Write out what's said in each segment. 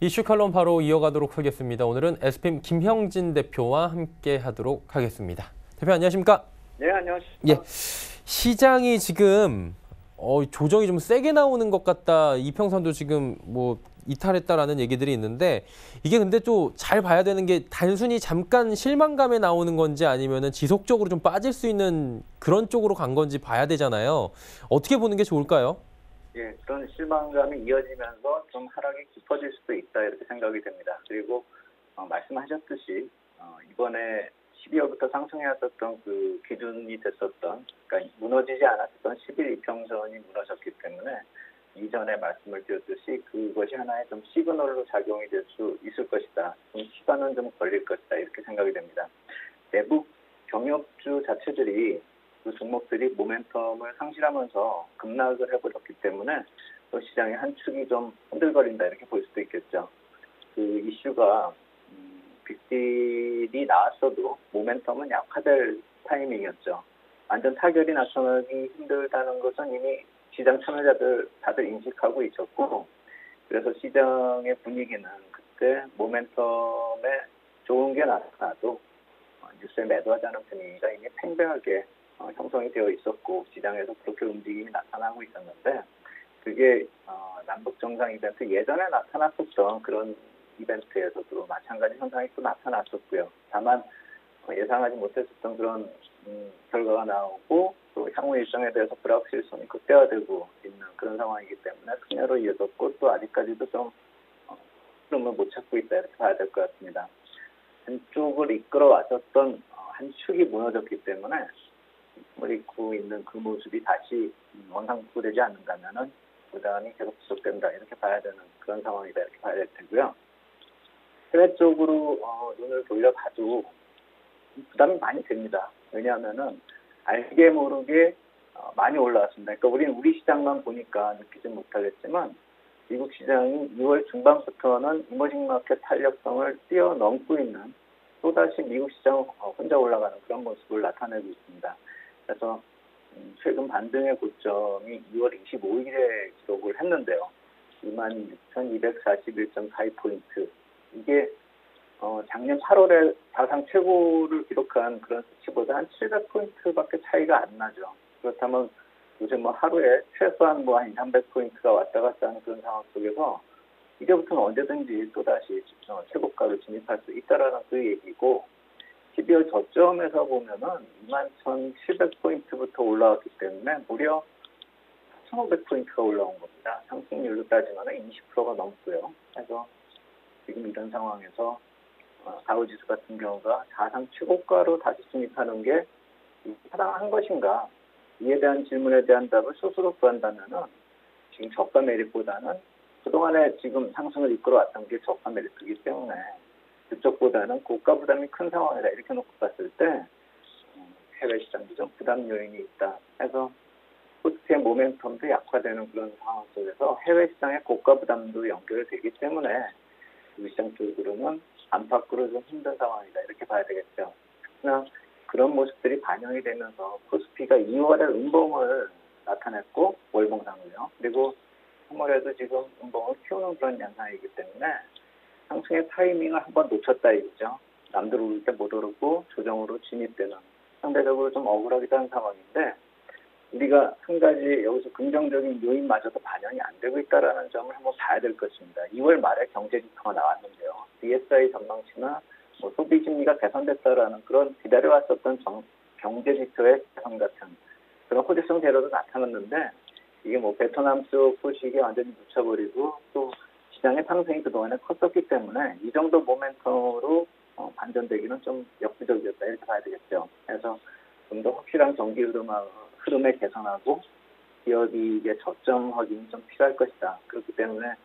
이슈 칼럼 바로 이어가도록 하겠습니다. 오늘은 SPM 김형진 대표와 함께 하도록 하겠습니다. 대표 안녕하십니까? 네, 안녕하십니까? 예, 시장이 지금 조정이 좀 세게 나오는 것 같다. 이평선도 지금 뭐 이탈했다라는 얘기들이 있는데 이게 근데 또 잘 봐야 되는 게 단순히 잠깐 실망감에 나오는 건지 아니면은 지속적으로 좀 빠질 수 있는 그런 쪽으로 간 건지 봐야 되잖아요. 어떻게 보는 게 좋을까요? 예, 그런 실망감이 이어지면서 좀 하락이 깊어질 수도 있다 이렇게 생각이 됩니다. 그리고 말씀하셨듯이 이번에 12월부터 상승해왔었던 그 기준이 됐었던, 그러니까 무너지지 않았던 10일 이평선이 무너졌기 때문에 이전에 말씀을 드렸듯이 그것이 하나의 좀 시그널로 작용이 될 수 있을 것이다. 좀 시간은 좀 걸릴 것이다 이렇게 생각이 됩니다. 대북 경협주 자체들이 그 종목들이 모멘텀을 상실하면서 급락을 해버렸기 때문에 또 시장의 한 축이 좀 흔들거린다 이렇게 볼 수도 있겠죠. 그 이슈가 빅딜이 나왔어도 모멘텀은 약화될 타이밍이었죠. 완전 타결이 나타나기 힘들다는 것은 이미 시장 참여자들 다들 인식하고 있었고, 그래서 시장의 분위기는 그때 모멘텀에 좋은 게 나타나도 뉴스에 매도하자는 분위기가 이미 팽배하게 형성이 되어 있었고 시장에서 그렇게 움직임이 나타나고 있었는데, 그게 남북 정상 이벤트 예전에 나타났었던 그런 이벤트에서도 마찬가지 현상이 또 나타났었고요. 다만 예상하지 못했었던 그런 결과가 나오고 또 향후 일정에 대해서 불확실성이 극대화되고 있는 그런 상황이기 때문에 큰해로 이어졌고 또 아직까지도 좀 흐름을 못 찾고 있다 이렇게 봐야 될 것 같습니다. 한쪽을 이끌어 왔었던 한 축이 무너졌기 때문에 힘을 잃고 있는 그 모습이 다시 원상복구되지 않는다면은 부담이 계속 지속된다 이렇게 봐야 되는 그런 상황이다 이렇게 봐야 될 테고요. 해외 쪽으로 눈을 돌려봐도 부담이 많이 됩니다. 왜냐하면은 알게 모르게 많이 올라왔습니다. 그러니까 우리는 우리 시장만 보니까 느끼지 못하겠지만 미국 시장이 6월 중반부터는 이머징 마켓 탄력성을 뛰어넘고 있는 또다시 미국 시장 혼자 올라가는 그런 모습을 나타내고 있습니다. 그래서 최근 반등의 고점이 2월 25일에 기록을 했는데요. 26,241.42포인트. 이게 작년 8월에 사상 최고를 기록한 그런 수치보다 한 700포인트밖에 차이가 안 나죠. 그렇다면 요새 뭐 하루에 최소한 뭐 한 300포인트가 왔다 갔다 하는 그런 상황 속에서 이제부터는 언제든지 또다시 최고가를 진입할 수 있다라는 그 얘기고, 12월 저점에서 보면은 21,700포인트부터 올라왔기 때문에 무려 1,500포인트가 올라온 겁니다. 상승률로 따지면 20%가 넘고요. 그래서 지금 이런 상황에서 다우지수 같은 경우가 사상 최고가로 다시 진입하는 게 타당한 것인가? 이에 대한 질문에 대한 답을 스스로 구한다면은 지금 저가 매립보다는 그동안에 지금 상승을 이끌어왔던 게 저가 매립이기 때문에 그쪽보다는 고가 부담이 큰 상황이다 이렇게 놓고 봤을 때 해외 시장도 좀 부담 요인이 있다. 해서 코스피의 모멘텀도 약화되는 그런 상황 속에서 해외 시장의 고가 부담도 연결되기 때문에 우리 시장 쪽으로는 안팎으로 좀 힘든 상황이다 이렇게 봐야 되겠죠. 그러나 그런 모습들이 반영이 되면서 코스피가 2월에 음봉을 나타냈고 월봉상으로요. 그리고 3월에도 지금 음봉을 키우는 그런 양상이기 때문에 상승의 타이밍을 한번 놓쳤다 이거죠. 남들 오를 때 못 오르고 조정으로 진입되는 상대적으로 좀 억울하기도 한 상황인데, 우리가 한 가지 여기서 긍정적인 요인마저도 반영이 안 되고 있다는 점을 한번 봐야 될 것입니다. 2월 말에 경제 지표가 나왔는데요. DSI 전망치나 소비 심리가 개선됐다라는 그런 기다려왔었던 경제 지표의 개선 같은 그런 호재성 재료도 나타났는데, 이게 뭐 베트남 쪽 소식에 완전히 묻혀버리고 또 시장의 상승이 그동안에 컸었기 때문에 이 정도 모멘텀으로 반전되기는 좀 역부족이었다 이렇게 봐야 되겠죠. 그래서 좀 더 확실한 경기 흐름을 개선하고 기업이익의 저점 확인이 좀 필요할 것이다. 그렇기 때문에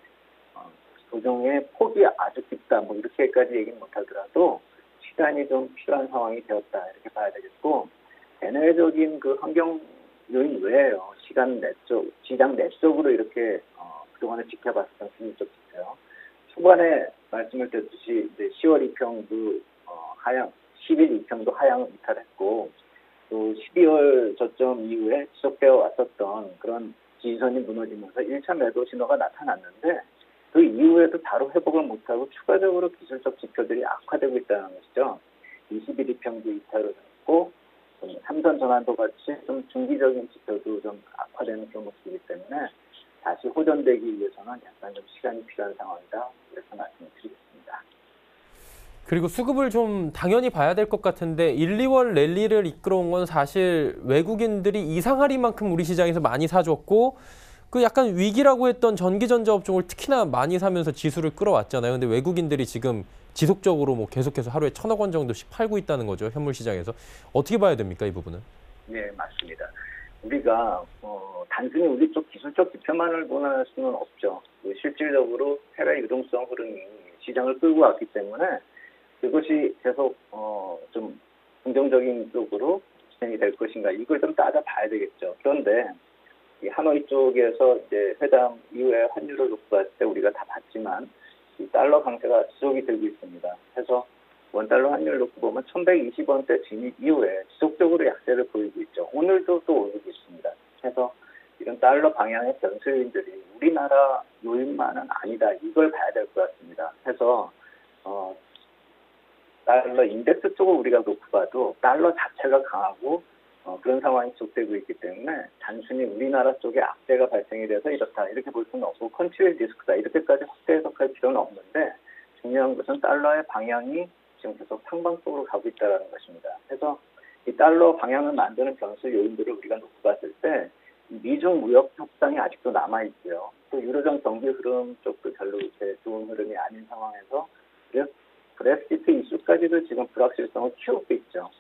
조정의 폭이 아주 깊다 뭐 이렇게까지 얘기는 못하더라도 시간이 좀 필요한 상황이 되었다 이렇게 봐야 되겠고, 대내적인 그 환경 요인 외에요. 시장 내적으로 이렇게 그동안에 지켜봤었던 분위기적 지표요. 초반에 말씀을 드렸듯이 10월 이평도 하향, 10일 이평도 하향 이탈했고, 또 12월 저점 이후에 지속되어 왔었던 그런 지지선이 무너지면서 1차 매도 신호가 나타났는데, 그 이후에도 바로 회복을 못하고 추가적으로 기술적 지표들이 악화되고 있다는 것이죠. 21 이평도 이탈을 했고 삼선 전환도 같이 좀 중기적인 지표도 좀 악화되는 그런 모습이기 때문에 다시 호전되기 위해서는 약간 좀 시간이 필요한 상황이다. 그래서 말씀을 드리겠습니다. 그리고 수급을 좀 당연히 봐야 될 것 같은데 1, 2월 랠리를 이끌어온 건 사실 외국인들이 이상하리만큼 우리 시장에서 많이 사줬고 그 약간 위기라고 했던 전기전자 업종을 특히나 많이 사면서 지수를 끌어왔잖아요. 근데 외국인들이 지금 지속적으로 뭐 계속해서 하루에 1,000억 원 정도씩 팔고 있다는 거죠. 현물 시장에서. 어떻게 봐야 됩니까, 이 부분은? 네, 맞습니다. 우리가 단순히 우리 쪽 기술적 지표만을 논할 수는 없죠. 실질적으로 해외 유동성 흐름이 시장을 끌고 왔기 때문에 그것이 계속 좀 긍정적인 쪽으로 진행이 될 것인가 이걸 좀 따져봐야 되겠죠. 그런데 이 하노이 쪽에서 이제 회담 이후에 환율을 놓고 봤을 때 우리가 다 봤지만 이 달러 강세가 지속이 되고 있습니다. 그래서 원달러 환율을 놓고 보면 1,120원대 진입 이후에 지속적으로 약세를 보이고 있죠. 오늘도 또 오르고 있습니다. 그래서 이런 달러 방향의 변수 요인들이 우리나라 요인만은 아니다. 이걸 봐야 될 것 같습니다. 그래서 달러 인덱스 쪽을 우리가 놓고 봐도 달러 자체가 강하고 그런 상황이 지속되고 있기 때문에 단순히 우리나라 쪽에 악재가 발생이 돼서 이렇다 이렇게 볼 수는 없고 컨트롤 리스크다 이렇게까지 확대 해석할 필요는 없는데 중요한 것은 달러의 방향이 지금 계속 상방 쪽으로 가고 있다는 것입니다. 그래서 이 달러 방향을 만드는 변수 요인들을 우리가 놓고 봤을 때 미중 무역 협상이 아직도 남아 있고요. 또 유로존 경기 흐름 쪽도 별로 이렇게 좋은 흐름이 아닌 상황에서 브렉시트 이슈까지도 지금 불확실성을 키우고 있죠.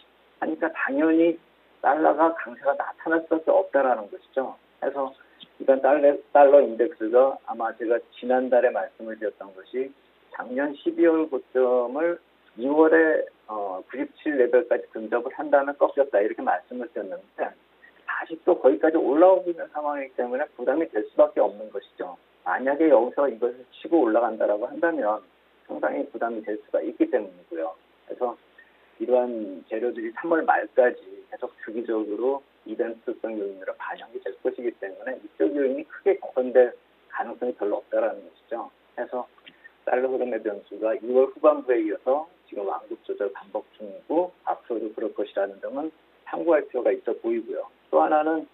하니까 당연히 달러가 강세가 나타날 수밖에 없다라는 것이죠. 그래서 이번 달러 인덱스가 아마 제가 지난달에 말씀을 드렸던 것이 작년 12월 고점을 2월에 97 레벨까지 근접을 한 다음에 꺾였다 이렇게 말씀을 드렸는데 다시 또 거기까지 올라오고 있는 상황이기 때문에 부담이 될 수밖에 없는 것이죠. 만약에 여기서 이것을 치고 올라간다라고 한다면 상당히 부담이 될 수가 있기 때문이고요. 그래서 이러한 재료들이 3월 말까지 계속 주기적으로 이벤트성 요인으로 반영이 될 것이기 때문에 이쪽 요인이 크게 개선될 가능성이 별로 없다라는 것이죠. 그래서 달러 흐름의 변수가 2월 후반부에 이어서 지금 완급 조절 반복 중이고 앞으로도 그럴 것이라는 점은 참고할 필요가 있어 보이고요. 또 하나는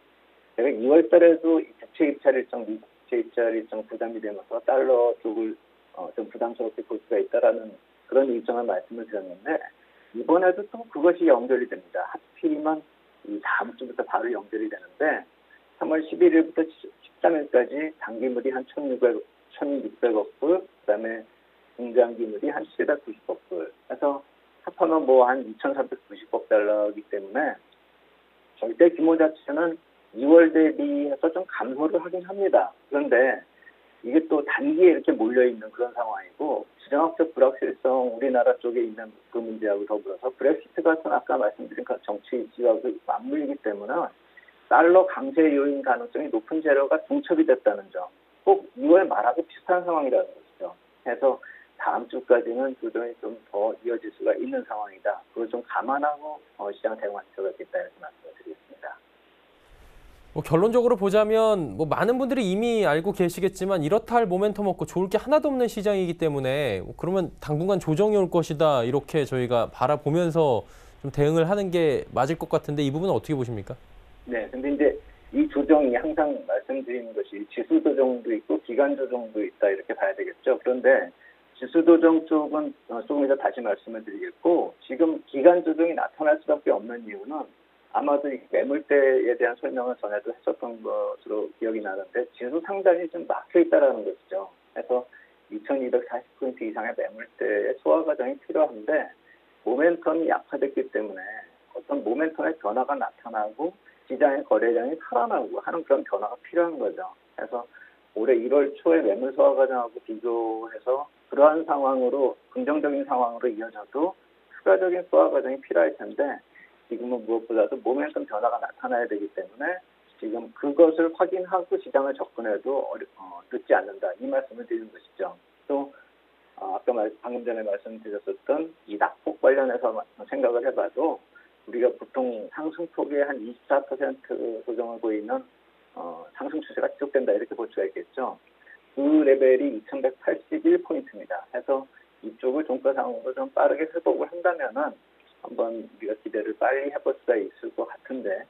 제가 2월 달에도 국채 입찰 일정, 미국 국채 입찰 일정 부담이 되면서 달러 쪽을 좀 부담스럽게 볼 수가 있다라는 그런 일정을 말씀을 드렸는데 이번에도 또 그것이 연결이 됩니다. 하필이면 이 다음 주부터 바로 연결이 되는데 3월 11일부터 13일까지 단기물이 한 1,600억 불, 그다음에 중장기물이 한 790억 불. 그래서 합하면 뭐 한 2,490억 달러이기 때문에 절대 규모 자체는 2월 대비해서 좀 감소를 하긴 합니다. 그런데 이게 또 단기에 이렇게 몰려있는 그런 상황이고 지정학적 불확실성 우리나라 쪽에 있는 그 문제하고 더불어서 브렉시트 같은 아까 말씀드린 정치 이슈하고 맞물리기 때문에 달러 강세 요인 가능성이 높은 재료가 중첩이 됐다는 점. 꼭 2월 말하고 비슷한 상황이라는 것이죠. 그래서 다음 주까지는 조정이 좀 더 이어질 수가 있는 상황이다. 그걸 좀 감안하고 시장 대응할 필요가 있겠다 이렇게 말씀을 드리겠습니다. 뭐 결론적으로 보자면 뭐 많은 분들이 이미 알고 계시겠지만 이렇다 할 모멘텀 없고 좋을 게 하나도 없는 시장이기 때문에 그러면 당분간 조정이 올 것이다 이렇게 저희가 바라보면서 좀 대응을 하는 게 맞을 것 같은데 이 부분은 어떻게 보십니까? 네, 근데 이제 이 조정이 항상 말씀드리는 것이 지수 조정도 있고 기간 조정도 있다 이렇게 봐야 되겠죠. 그런데 지수 조정 쪽은 조금 이따 다시 말씀을 드리겠고 지금 기간 조정이 나타날 수밖에 없는 이유는 아마도 이 매물대에 대한 설명을 전에도 했었던 것으로 기억이 나는데 지수 상단이 좀 막혀 있다라는 것이죠. 그래서 2240포인트 이상의 매물대의 소화 과정이 필요한데 모멘텀이 약화됐기 때문에 어떤 모멘텀의 변화가 나타나고 시장의 거래량이 살아나고 하는 그런 변화가 필요한 거죠. 그래서 올해 1월 초에 매물 소화 과정하고 비교해서 그러한 상황으로 긍정적인 상황으로 이어져도 추가적인 소화 과정이 필요할 텐데 지금은 무엇보다도 모멘텀 변화가 나타나야 되기 때문에 지금 그것을 확인하고 시장을 접근해도 늦지 않는다. 이 말씀을 드리는 것이죠. 또 아까 방금 전에 말씀드렸었던 이 낙폭 관련해서 생각을 해봐도 우리가 보통 상승폭의 한 24% 조정을 보이는 상승 추세가 지속된다 이렇게 볼 수가 있겠죠. 그 레벨이 2181포인트입니다. 해서 이쪽을 종가상으로 좀 빠르게 회복을 한다면은 한번 우리가 기대를 빨리 해볼 수가 있을 것 같은데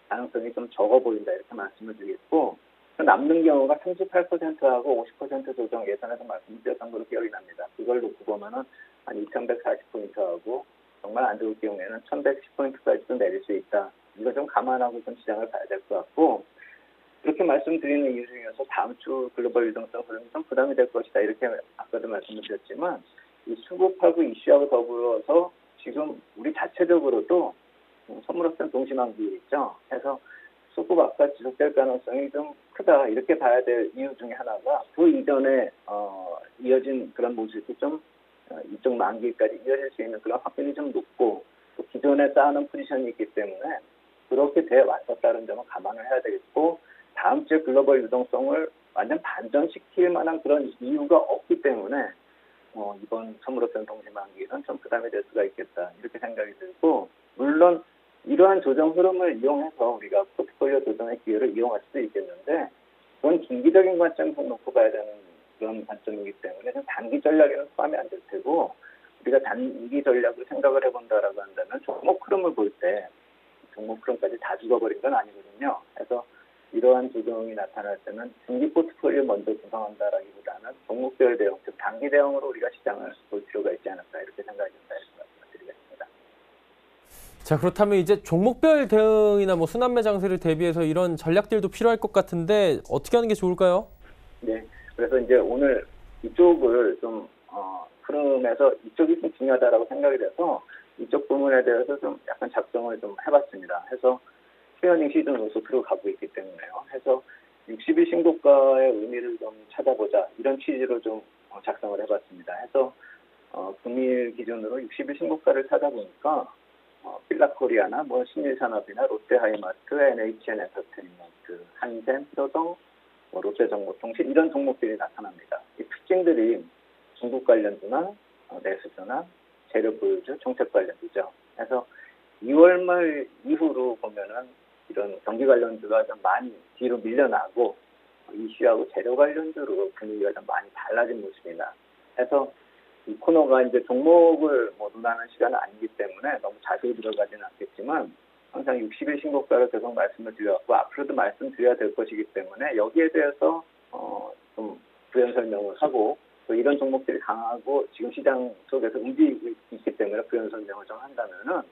가능성이 좀 적어 보인다 이렇게 말씀을 드리겠고 남는 경우가 38%하고 50% 조정 예전에도 말씀드렸던 걸로 기억이 납니다. 그걸 놓고 보면은 한 2140포인트하고 정말 안 좋을 경우에는 1110포인트까지도 내릴 수 있다. 이거 좀 감안하고 좀 시장을 봐야 될 것 같고 그렇게 말씀드리는 이유 중에서 다음 주 글로벌 유동성 흐름이 좀 부담이 될 것이다. 이렇게 아까도 말씀을 드렸지만 이 수급하고 이슈하고 더불어서 지금 우리 자체적으로도 선물업종 동시만기 있죠. 해서 수급 악화 지속될 가능성이 좀 크다. 이렇게 봐야 될 이유 중에 하나가 그 이전에 이어진 그런 모습이 좀 이쪽 만기까지 이어질 수 있는 그런 확률이 좀 높고 또 기존에 쌓아놓은 포지션이 있기 때문에 그렇게 돼 왔었다는 점을 감안을 해야 되겠고 다음 주에 글로벌 유동성을 완전 반전시킬 만한 그런 이유가 없기 때문에 이번 선물업종 동시만기는 좀 부담이 될 수가 있겠다 이렇게 생각이 들고 물론 이러한 조정 흐름을 이용해서 우리가 포트폴리오 조정의 기회를 이용할 수도 있겠는데 그건 중기적인 관점에서 놓고 봐야 되는 그런 관점이기 때문에 단기 전략에는 포함이 안 될 테고 우리가 단기 전략을 생각을 해본다라고 한다면 종목 흐름을 볼 때 종목 흐름까지 다 죽어버린 건 아니거든요. 그래서 이러한 조정이 나타날 때는 중기 포트폴리오 먼저 구성한다라기보다는 종목별 대응, 즉 단기 대응으로 우리가 시장을 볼 필요가 있지 않을까 이렇게 생각이 든다 이렇게 말씀드리겠습니다. 자, 그렇다면 이제 종목별 대응이나 뭐 순환매 장세를 대비해서 이런 전략들도 필요할 것 같은데 어떻게 하는 게 좋을까요? 네, 그래서 이제 오늘 이쪽을 좀 흐름에서 이쪽이 좀 중요하다라고 생각이 돼서 이쪽 부분에 대해서 좀 약간 작성을 좀 해봤습니다. 해서 트레이닝 시즌으로서 들어가고 있기 때문에요. 해서 60일 신고가의 의미를 좀 찾아보자 이런 취지로 좀 작성을 해봤습니다. 해서 금일 기준으로 60일 신고가를 찾아보니까 필라코리아나 뭐 신일산업이나 롯데하이마트, NHN 엔터테인먼트, 한샘, 효성, 뭐 롯데정보통신 이런 종목들이 나타납니다. 이 특징들이 중국 관련주나 내수주나 재료보유주, 정책 관련주죠. 그래서 2월 말 이후로 보면은 이런 경기 관련주가 좀 많이 뒤로 밀려나고 이슈하고 재료 관련주로 분위기가 좀 많이 달라진 모습이나 해서 이 코너가 이제 종목을 뭐 논하는 시간은 아니기 때문에 너무 자세히 들어가지는 않겠지만 항상 60일 신고가를 계속 말씀을 드렸고 앞으로도 말씀드려야 될 것이기 때문에 여기에 대해서 좀 부연 설명을 하고 또 이런 종목들이 강하고 지금 시장 속에서 움직이고 있기 때문에 부연 설명을 좀 한다면은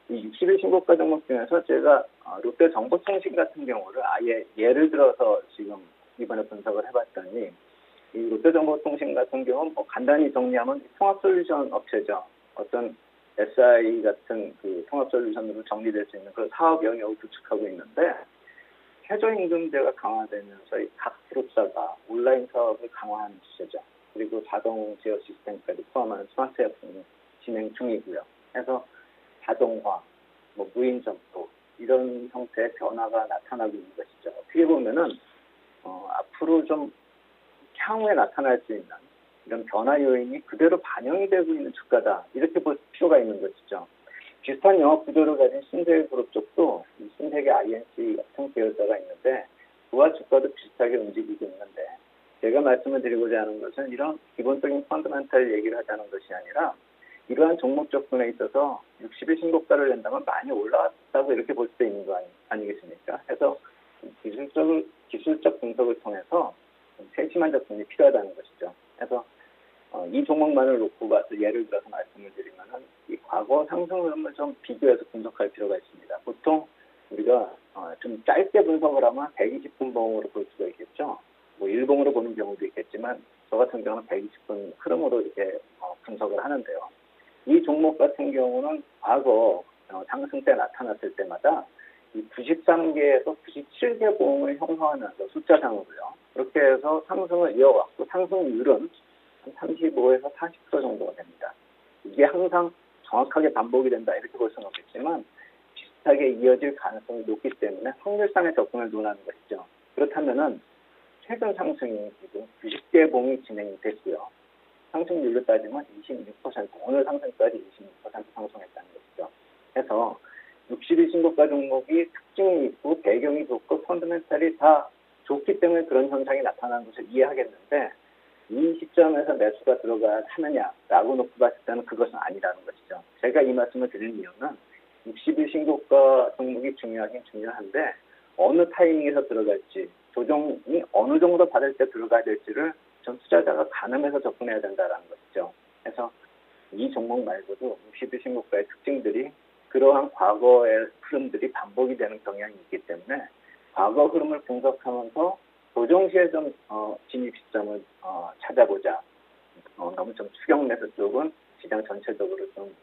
이 60일 신고가 종목 중에서 제가 롯데정보통신 같은 경우를 아예 예를 들어서 지금 이번에 분석을 해봤더니 이 롯데정보통신 같은 경우는 뭐 간단히 정리하면 통합솔루션 업체죠. 어떤 SI 같은 그 통합솔루션으로 정리될 수 있는 그런 사업 영역을 구축하고 있는데 최저임금제가 강화되면서 각 그룹사가 온라인 사업을 강화하는 추세죠. 그리고 자동 제어 시스템까지 포함하는 스마트 제품 진행 중이고요. 그래서 자동화, 뭐 무인 점포 이런 형태의 변화가 나타나고 있는 것이죠. 어떻게 보면은 앞으로 좀 향후에 나타날 수 있는 이런 변화 요인이 그대로 반영이 되고 있는 주가다 이렇게 볼 필요가 있는 것이죠. 비슷한 영업 구조를 가진 신세계그룹 쪽도 신세계 INC 같은 계열사가 있는데 그와 주가도 비슷하게 움직이고 있는데 제가 말씀을 드리고자 하는 것은 이런 기본적인 펀더멘탈 얘기를 하자는 것이 아니라 이러한 종목 접근에 있어서 60일 신고가를 낸다면 많이 올라왔다고 이렇게 볼 수도 있는 거 아니겠습니까? 해서 기술적 분석을 통해서 세심한 접근이 필요하다는 것이죠. 그래서 이 종목만을 놓고 봐서 예를 들어서 말씀을 드리면은 이 과거 상승 흐름을 좀 비교해서 분석할 필요가 있습니다. 보통 우리가 좀 짧게 분석을 하면 120분 봉으로 볼 수가 있겠죠. 뭐 일봉으로 보는 경우도 있겠지만 저 같은 경우는 120분 흐름으로 이렇게 분석을 하는데요. 이 종목 같은 경우는 과거 상승 때 나타났을 때마다 이 93개에서 97개 봉을 형성하면서 숫자상으로요. 그렇게 해서 상승을 이어왔고 상승률은 35에서 40% 정도가 됩니다. 이게 항상 정확하게 반복이 된다 이렇게 볼 수는 없겠지만 비슷하게 이어질 가능성이 높기 때문에 확률상의 접근을 논하는 것이죠. 그렇다면은 최근 상승이 지금 90개 봉이 진행이 됐고요. 상승률로 따지면 26%, 오늘 상승까지 26% 상승했다는 것이죠. 그래서 60일 신고가 종목이 특징이 있고 배경이 좋고 펀더멘탈이 다 좋기 때문에 그런 현상이 나타나는 것을 이해하겠는데 이 시점에서 매수가 들어가야 하느냐라고 놓고 봤을 때는 그것은 아니라는 것이죠. 제가 이 말씀을 드리는 이유는 60일 신고가 종목이 중요하긴 중요한데 어느 타이밍에서 들어갈지 조정이 어느 정도 받을 때 들어가야 될지를 전 투자자가 가늠해서 접근해야 된다는 것이죠. 그래서 이 종목 말고도 60일 신고가의 특징들이 그러한 과거의 흐름들이 반복이 되는 경향이 있기 때문에 과거 흐름을 분석하면서 조정 시에 좀 진입 시점을 찾아보자. 너무 좀 추경 매수 쪽은 시장 전체적으로 좀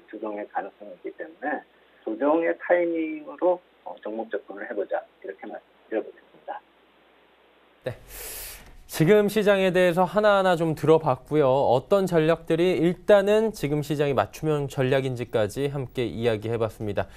조정의 가능성이 있기 때문에 조정의 타이밍으로 종목 접근을 해보자. 이렇게 말씀드려보겠습니다. 네. 지금 시장에 대해서 하나하나 좀 들어봤고요. 어떤 전략들이 일단은 지금 시장이 맞춤형 전략인지까지 함께 이야기해봤습니다.